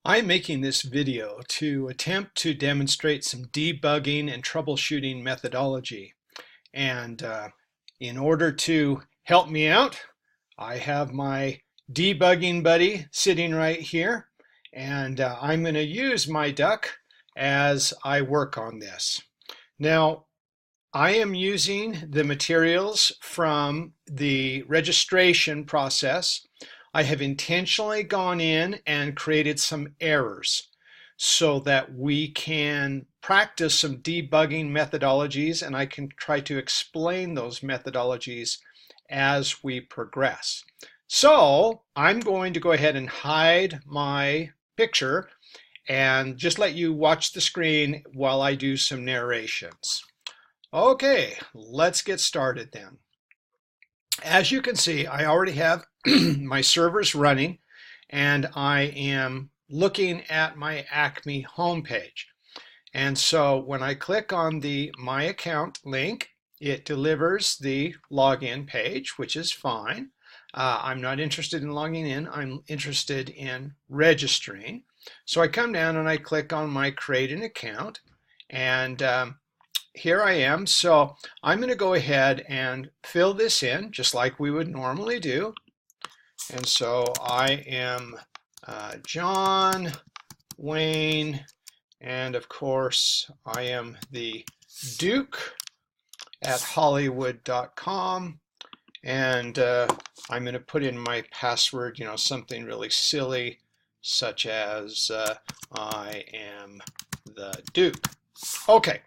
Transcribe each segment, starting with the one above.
I'm making this video to attempt to demonstrate some debugging and troubleshooting methodology. And in order to help me out, I have my debugging buddy sitting right here. And I'm going to use my duck as I work on this. Now, I am using the materials from the registration process. I have intentionally gone in and created some errors so that we can practice some debugging methodologies, and I can try to explain those methodologies as we progress. So I'm going to go ahead and hide my picture and just let you watch the screen while I do some narrations. Okay, let's get started then. As you can see, I already have my servers running, and I am looking at my Acme homepage. And so when I click on the My Account link, it delivers the login page, which is fine. I'm not interested in logging in. I'm interested in registering. So I come down and I click on my Create an Account, and here I am. So I'm going to go ahead and fill this in just like we would normally do. And so I am John Wayne, and of course I am the Duke at Hollywood.com, and I'm going to put in my password, something really silly such as I am the Duke. Okay.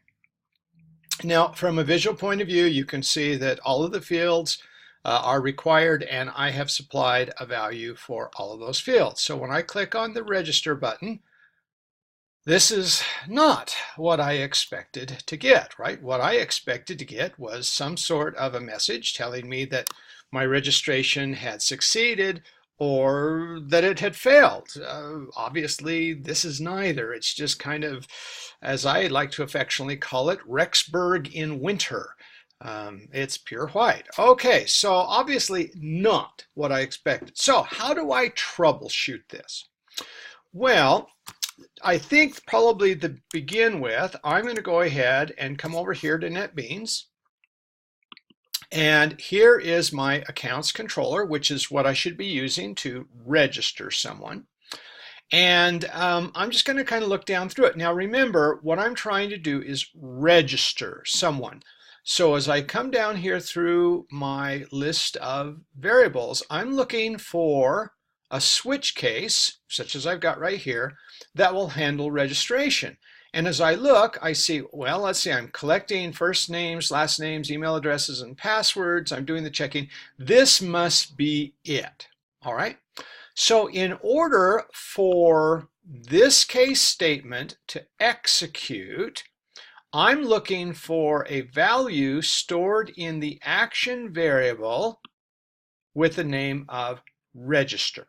Now, from a visual point of view, you can see that all of the fields are required, and I have supplied a value for all of those fields. So when I click on the register button, this is not what I expected to get, right? What I expected to get was some sort of a message telling me that my registration had succeeded or that it had failed. Obviously, this is neither. It's just kind of, as I like to affectionately call it, Rexburg in winter. It's pure white. Okay, so obviously not what I expected. So how do I troubleshoot this? Well, I think probably to begin with, I'm going to go ahead and come over here to NetBeans. And here is my accounts controller, which is what I should be using to register someone. And I'm just going to kind of look down through it. Now remember, what I'm trying to do is register someone. So as I come down here through my list of variables, I'm looking for a switch case, such as I've got right here, that will handle registration. And as I look, I see, well, let's see, I'm collecting first names, last names, email addresses, and passwords. I'm doing the checking. This must be it. All right. So in order for this case statement to execute, I'm looking for a value stored in the action variable with the name of register.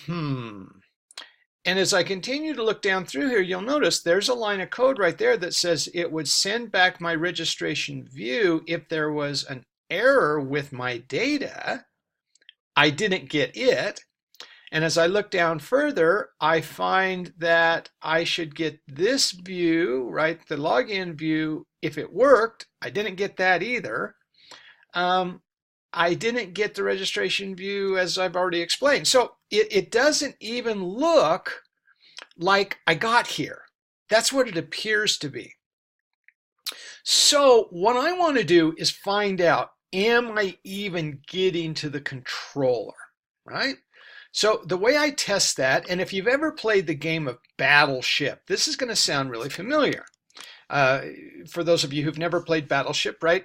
And as I continue to look down through here, you'll notice there's a line of code right there that says it would send back my registration view if there was an error with my data. I didn't get it. And as I look down further, I find that I should get this view, right, the login view, if it worked. I didn't get that either. I didn't get the registration view as I've already explained. So it doesn't even look like I got here. That's what it appears to be. So what I want to do is find out, am I even getting to the controller, right? So the way I test that, and if you've ever played the game of Battleship, this is going to sound really familiar. For those of you who've never played Battleship, right?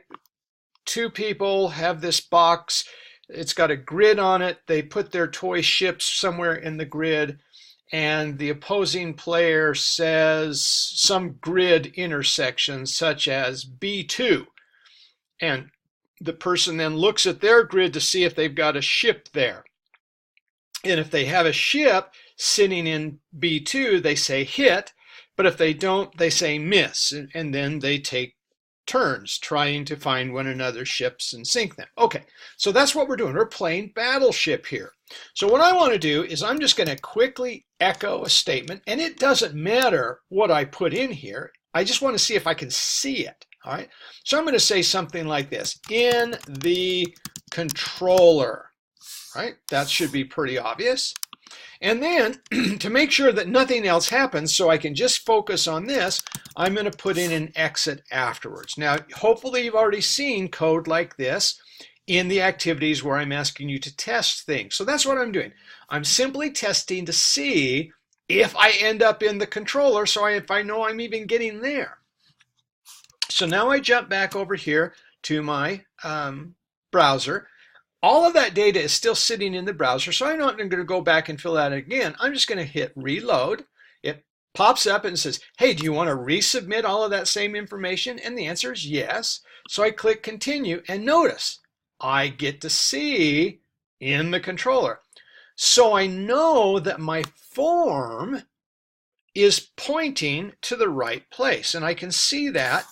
Two people have this box. It's got a grid on it. They put their toy ships somewhere in the grid, and the opposing player says some grid intersection such as B2. And the person then looks at their grid to see if they've got a ship there. And if they have a ship sitting in B2, they say hit. But if they don't, they say miss. And then they take turns trying to find one another's ships and sink them. Okay, so that's what we're doing. We're playing Battleship here. So what I want to do is I'm just going to quickly echo a statement, and it doesn't matter what I put in here. I just want to see if I can see it. All right, so I'm going to say something like this: in the controller. Right, that should be pretty obvious. And then to make sure that nothing else happens, so I can just focus on this, I'm going to put in an exit afterwards. Now, hopefully you've already seen code like this in the activities where I'm asking you to test things. So that's what I'm doing. I'm simply testing to see if I end up in the controller, so if I know I'm even getting there. So now I jump back over here to my browser. All of that data is still sitting in the browser, so I'm not going to go back and fill that again. I'm just going to hit reload. It pops up and says, hey, do you want to resubmit all of that same information? And the answer is yes. So I click continue, and notice I get to see in the controller. So I know that my form is pointing to the right place, and I can see that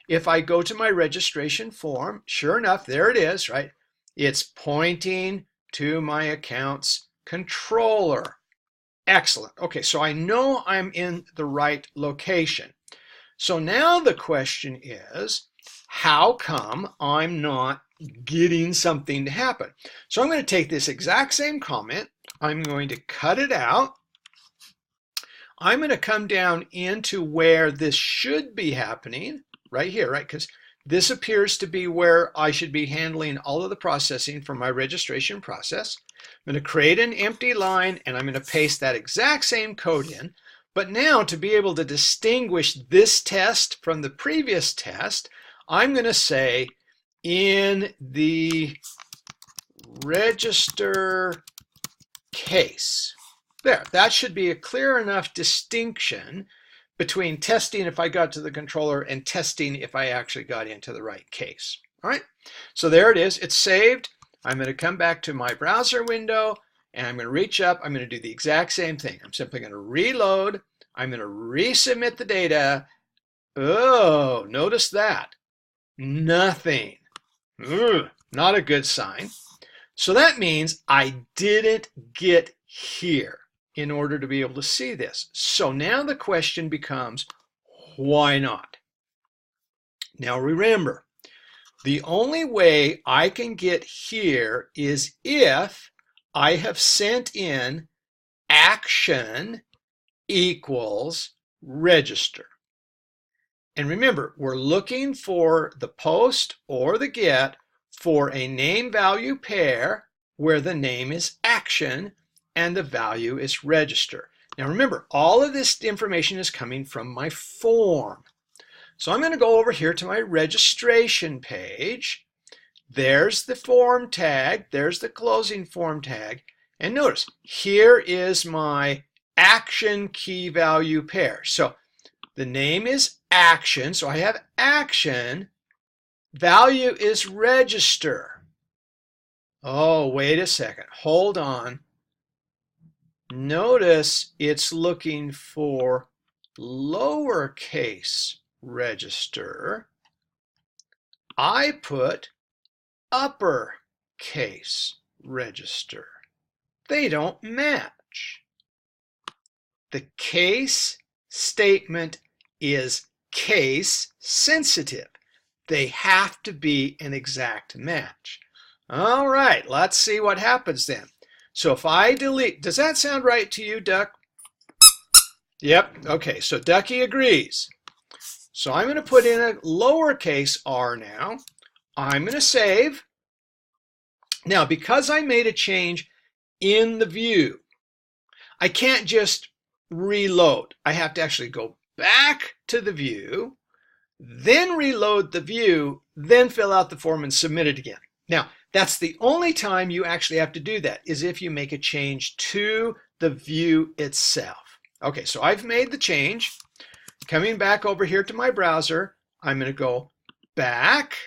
if I go to my registration form. Sure enough, there it is, right? It's pointing to my account's controller. Excellent. Okay, so I know I'm in the right location. So now the question is, how come I'm not getting something to happen? So I'm going to take this exact same comment. I'm going to cut it out. I'm going to come down into where this should be happening, right here, right? Because this appears to be where I should be handling all of the processing for my registration process. I'm going to create an empty line, and I'm going to paste that exact same code in. But now, to be able to distinguish this test from the previous test, I'm going to say in the register case. There, that should be a clear enough distinction between testing if I got to the controller and testing if I actually got into the right case. All right, so there it is. It's saved. I'm going to come back to my browser window, and I'm going to reach up. I'm going to do the exact same thing. I'm simply going to reload. I'm going to resubmit the data. Oh, notice that. Nothing. Not a good sign. So that means I didn't get here in order to be able to see this. So now the question becomes, why not? Now remember, the only way I can get here is if I have sent in action equals register. And remember, we're looking for the post or the get for a name value pair where the name is action and the value is register. Now remember, all of this information is coming from my form. So I'm going to go over here to my registration page. There's the form tag. There's the closing form tag. And notice, here is my action key value pair. So the name is action. So I have action. Value is register. Oh, wait a second. Hold on. Notice it's looking for lowercase register. I put uppercase register. They don't match. The case statement is case sensitive. They have to be an exact match. All right, let's see what happens then. So if I delete, does that sound right to you, Duck? Yep, okay, so Ducky agrees. So I'm going to put in a lowercase r now. I'm going to save. Now, because I made a change in the view, I can't just reload. I have to actually go back to the view, then reload the view, then fill out the form and submit it again. Now, that's the only time you actually have to do that, is if you make a change to the view itself. Okay, so I've made the change. Coming back over here to my browser, I'm going to go back.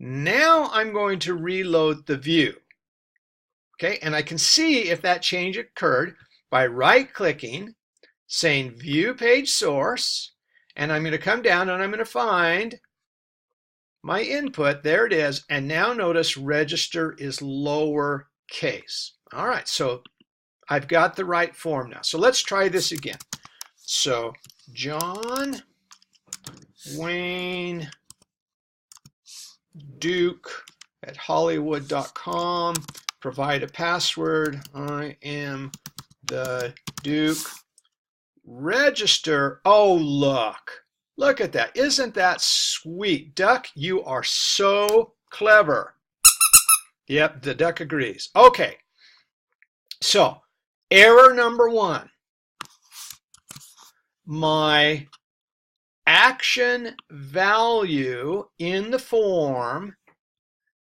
Now I'm going to reload the view. Okay, and I can see if that change occurred by right-clicking, saying View Page Source, and I'm going to come down and I'm going to find my input. There it is. And now notice register is lowercase. All right, so I've got the right form now. So let's try this again. So John Wayne Duke at Hollywood.com. Provide a password. I am the Duke. Register. Oh, look at that. Isn't that sweet? Duck, you are so clever. Yep, the duck agrees. Okay, so error number 1. My action value in the form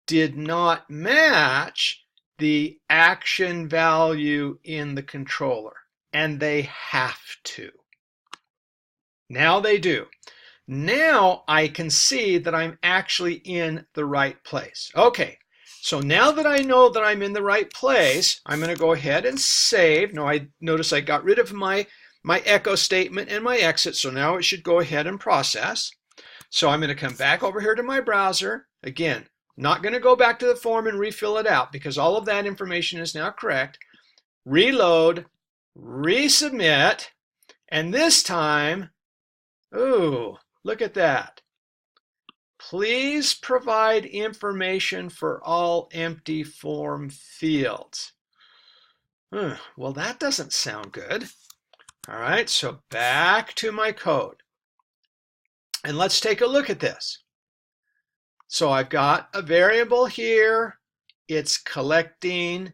did not match the action value in the controller, and they have to. Now they do. Now I can see that I'm actually in the right place. Okay, so now that I know that I'm in the right place, I'm going to go ahead and save. Now I notice I got rid of my echo statement and my exit, so now it should go ahead and process. So I'm going to come back over here to my browser. Again, not going to go back to the form and refill it out because all of that information is now correct. Reload, resubmit, and this time, ooh, look at that. Please provide information for all empty form fields. Well, that doesn't sound good. All right, so back to my code. And let's take a look at this. So I've got a variable here. It's collecting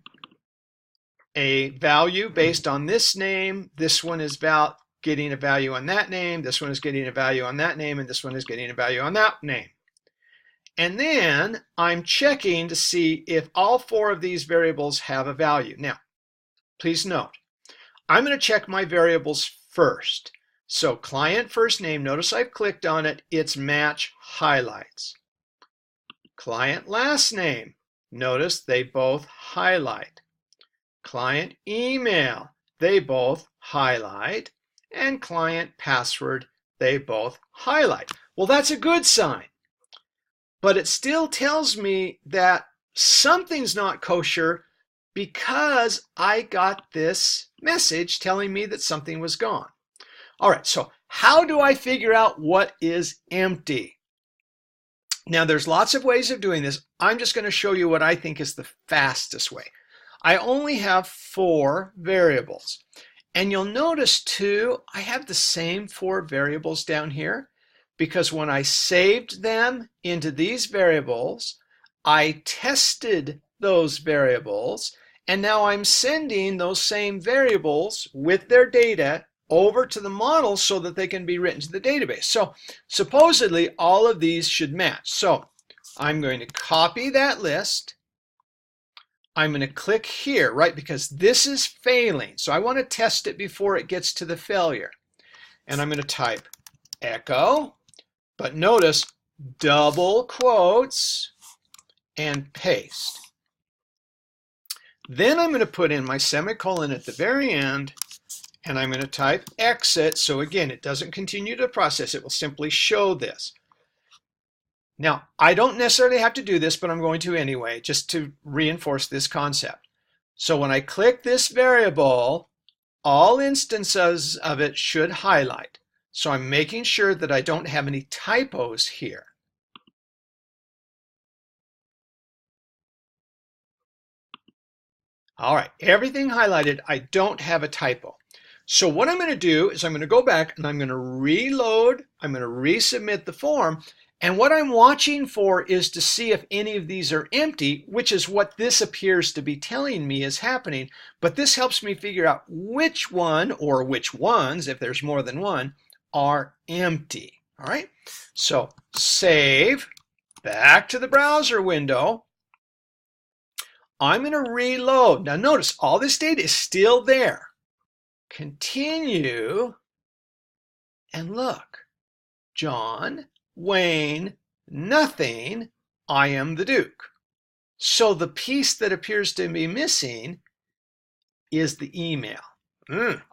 a value based on this name. This one is about getting a value on that name. This one is getting a value on that name. And this one is getting a value on that name. And then I'm checking to see if all 4 of these variables have a value. Now, please note, I'm going to check my variables first. So client first name, notice I've clicked on it, it's match highlights. Client last name, notice they both highlight. Client email, they both highlight. And client password, they both highlight. Well, that's a good sign. But it still tells me that something's not kosher because I got this message telling me that something was gone. All right, so how do I figure out what is empty? Now, there's lots of ways of doing this. I'm just going to show you what I think is the fastest way. I only have 4 variables. And you'll notice, too, I have the same 4 variables down here because when I saved them into these variables, I tested those variables, and now I'm sending those same variables with their data over to the model so that they can be written to the database. So supposedly all of these should match. So I'm going to copy that list. I'm going to click here, right, because this is failing. So I want to test it before it gets to the failure. And I'm going to type echo, but notice double quotes and paste. Then I'm going to put in my semicolon at the very end, and I'm going to type exit. So again, it doesn't continue to process. It will simply show this. Now, I don't necessarily have to do this, but I'm going to anyway, just to reinforce this concept. So when I click this variable, all instances of it should highlight. So I'm making sure that I don't have any typos here. All right, everything highlighted, I don't have a typo. So what I'm going to do is I'm going to go back and I'm going to reload, I'm going to resubmit the form, and what I'm watching for is to see if any of these are empty, which is what this appears to be telling me is happening, but this helps me figure out which one or which ones, if there's more than one, are empty. All right, so save, back to the browser window. I'm going to reload. Now notice all this data is still there. Continue, and look, John, Wayne, nothing, I am the Duke. So the piece that appears to be missing is the email.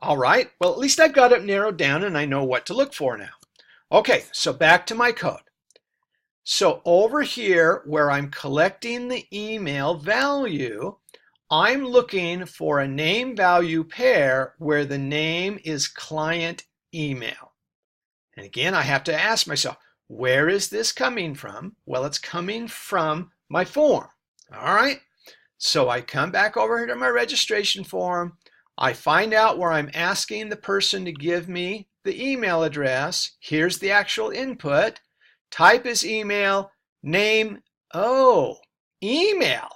All right, well, at least I've got it narrowed down and I know what to look for now. Okay, so back to my code. So over here where I'm collecting the email value, I'm looking for a name value pair where the name is client email. And again, I have to ask myself, where is this coming from? Well, it's coming from my form. All right. So I come back over here to my registration form. I find out where I'm asking the person to give me the email address. Here's the actual input. Type is email, name, oh, email.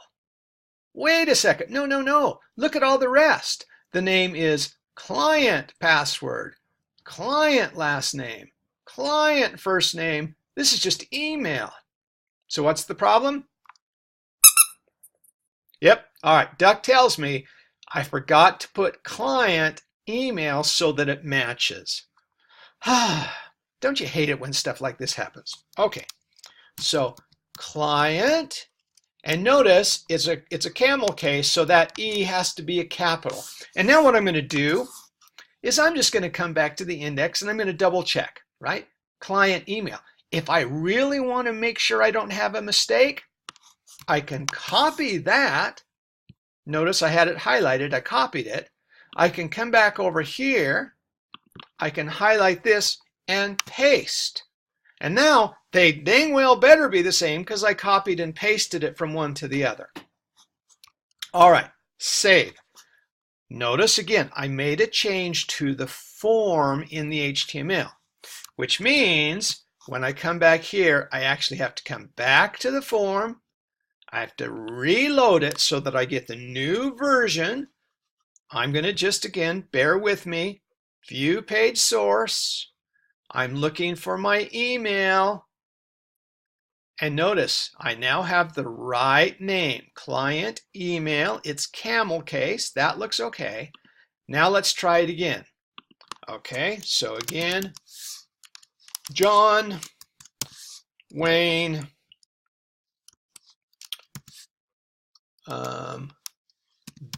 Wait a second. No, no, no. Look at all the rest. The name is client password, client last name, client first name. This is just email. So what's the problem? Yep. All right. Duck tells me I forgot to put client email so that it matches. Don't you hate it when stuff like this happens? Okay. So client, and notice it's a camel case, so that E has to be a capital. And now what I'm going to do is I'm just going to come back to the index and I'm going to double check, right? Client email. If I really want to make sure I don't have a mistake, I can copy that. Notice I had it highlighted. I copied it. I can come back over here. I can highlight this and paste. And now they dang well better be the same because I copied and pasted it from one to the other. All right, save. Notice again, I made a change to the form in the HTML, which means when I come back here, I actually have to come back to the form. I have to reload it so that I get the new version. I'm going to just, again, bear with me, view page source. I'm looking for my email. And notice, I now have the right name, client email. It's camel case. That looks okay. Now let's try it again. Okay, so again, John, Wayne,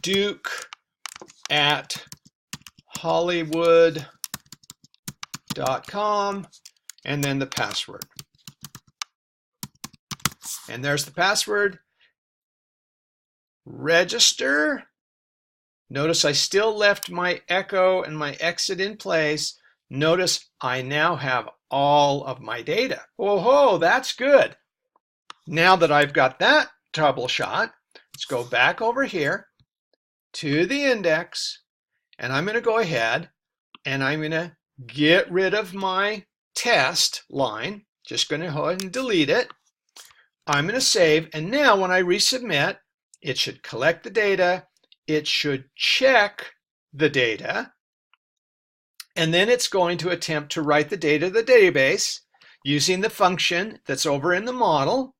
Duke at Hollywood.com, and then the password. And there's the password. Register. Notice I still left my echo and my exit in place. Notice I now have all of my data. Oh, that's good. Now that I've got that troubleshot, let's go back over here to the index, and I'm going to go ahead and I'm going to get rid of my test line. Just going to go ahead and delete it. I'm going to save, and now when I resubmit, it should collect the data, it should check the data, and then it's going to attempt to write the data to the database using the function that's over in the model.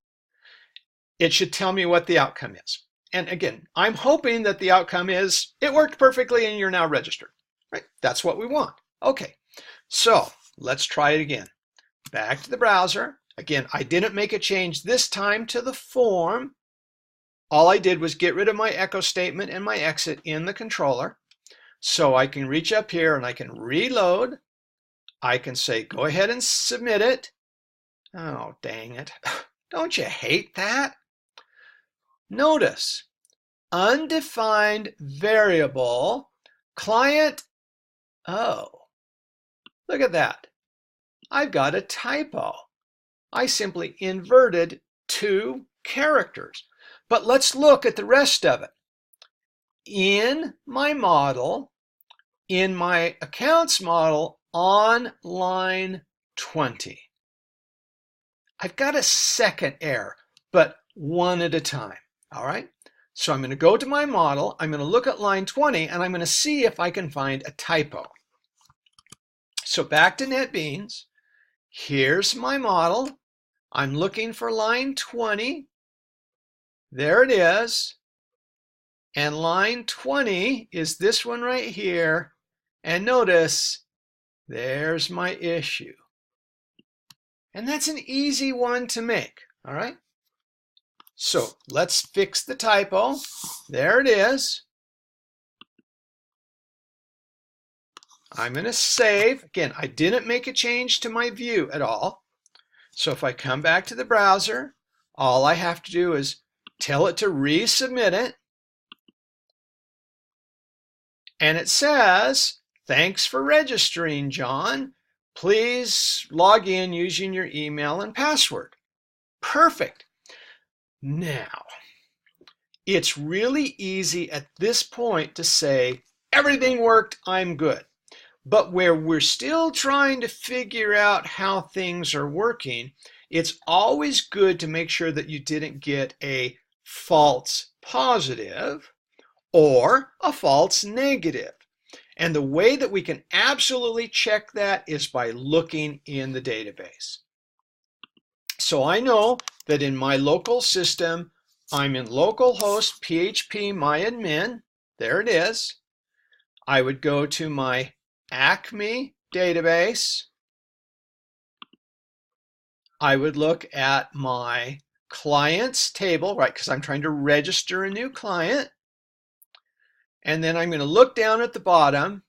It should tell me what the outcome is. And again, I'm hoping that the outcome is it worked perfectly and you're now registered. Right? That's what we want. Okay, so let's try it again. Back to the browser. Again, I didn't make a change this time to the form. All I did was get rid of my echo statement and my exit in the controller. So I can reach up here and I can reload. I can say, go ahead and submit it. Oh, dang it. Don't you hate that? Notice, undefined variable, client, oh, look at that. I've got a typo. I simply inverted 2 characters. But let's look at the rest of it. In my model, in my accounts model on line 20, I've got a second error, but one at a time. All right. So I'm going to go to my model. I'm going to look at line 20 and I'm going to see if I can find a typo. So back to NetBeans. Here's my model. I'm looking for line 20. There it is. And line 20 is this one right here. And notice, there's my issue. And that's an easy one to make, all right? So let's fix the typo. There it is. I'm going to save. Again, I didn't make a change to my view at all. So if I come back to the browser, all I have to do is tell it to resubmit it. And it says, "Thanks for registering, John. Please log in using your email and password." Perfect. Now, it's really easy at this point to say, everything worked, I'm good. But where we're still trying to figure out how things are working, it's always good to make sure that you didn't get a false positive or a false negative. And the way that we can absolutely check that is by looking in the database. So I know that in my local system, I'm in localhost PHP myadmin. There it is. I would go to my Acme database. I would look at my clients table, right, because I'm trying to register a new client. And then I'm going to look down at the bottom,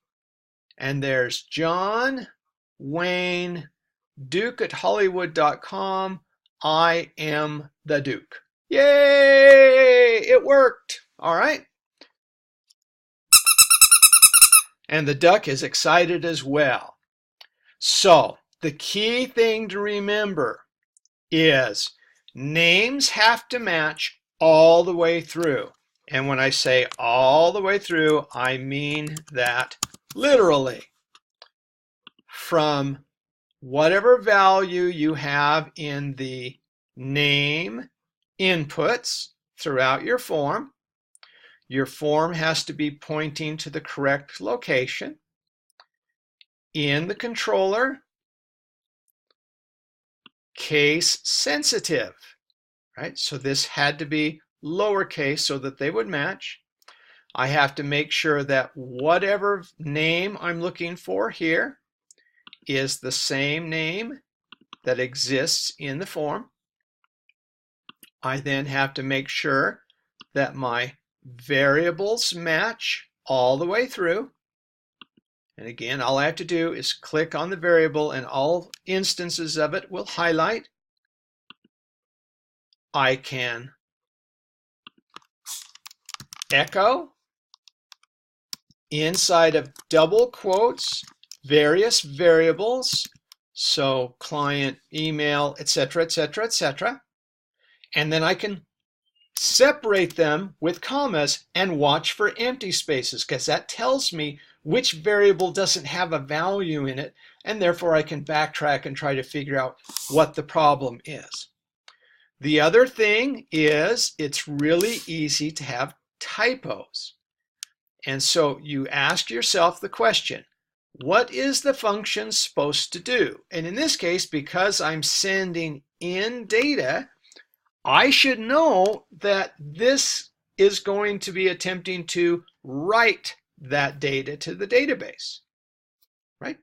and there's John Wayne Duke at Hollywood.com. I am the Duke. Yay! It worked. All right. And the duck is excited as well. So the key thing to remember is names have to match all the way through. And when I say all the way through, I mean that literally. From whatever value you have in the name inputs throughout your form has to be pointing to the correct location. In the controller, case sensitive, right? So this had to be lowercase so that they would match. I have to make sure that whatever name I'm looking for here is the same name that exists in the form. I then have to make sure that my variables match all the way through. And again, all I have to do is click on the variable and all instances of it will highlight. I can echo inside of double quotes various variables, so client, email, etc., etc., etc. And then I can separate them with commas and watch for empty spaces, because that tells me which variable doesn't have a value in it, and therefore I can backtrack and try to figure out what the problem is. The other thing is it's really easy to have typos. And so you ask yourself the question, what is the function supposed to do? And in this case, because I'm sending in data, I should know that this is going to be attempting to write that data to the database, right?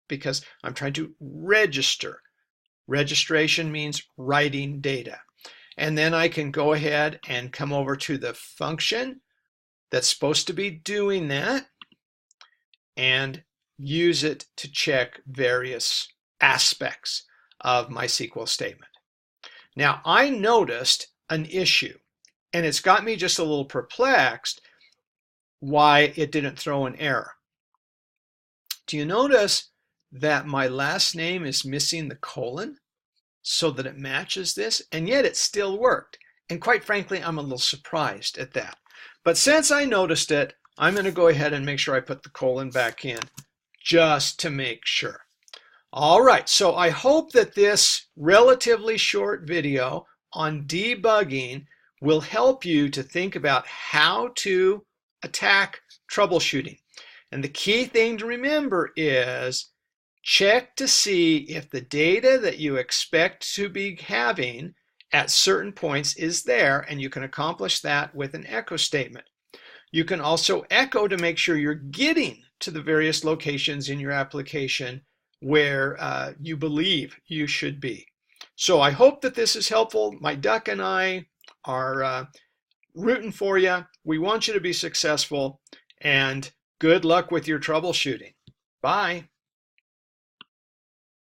Because I'm trying to register. Registration means writing data. And then I can go ahead and come over to the function that's supposed to be doing that and use it to check various aspects of my SQL statement. Now, I noticed an issue, and it's got me just a little perplexed why it didn't throw an error. Do you notice that my last name is missing the colon so that it matches this, and yet it still worked? And quite frankly, I'm a little surprised at that. But since I noticed it, I'm going to go ahead and make sure I put the colon back in just to make sure. All right, so I hope that this relatively short video on debugging will help you to think about how to attack troubleshooting. And the key thing to remember is check to see if the data that you expect to be having at certain points is there, and you can accomplish that with an echo statement. You can also echo to make sure you're getting to the various locations in your application where you believe you should be. So I hope that this is helpful. My duck and I are rooting for you. We want you to be successful, and good luck with your troubleshooting. Bye.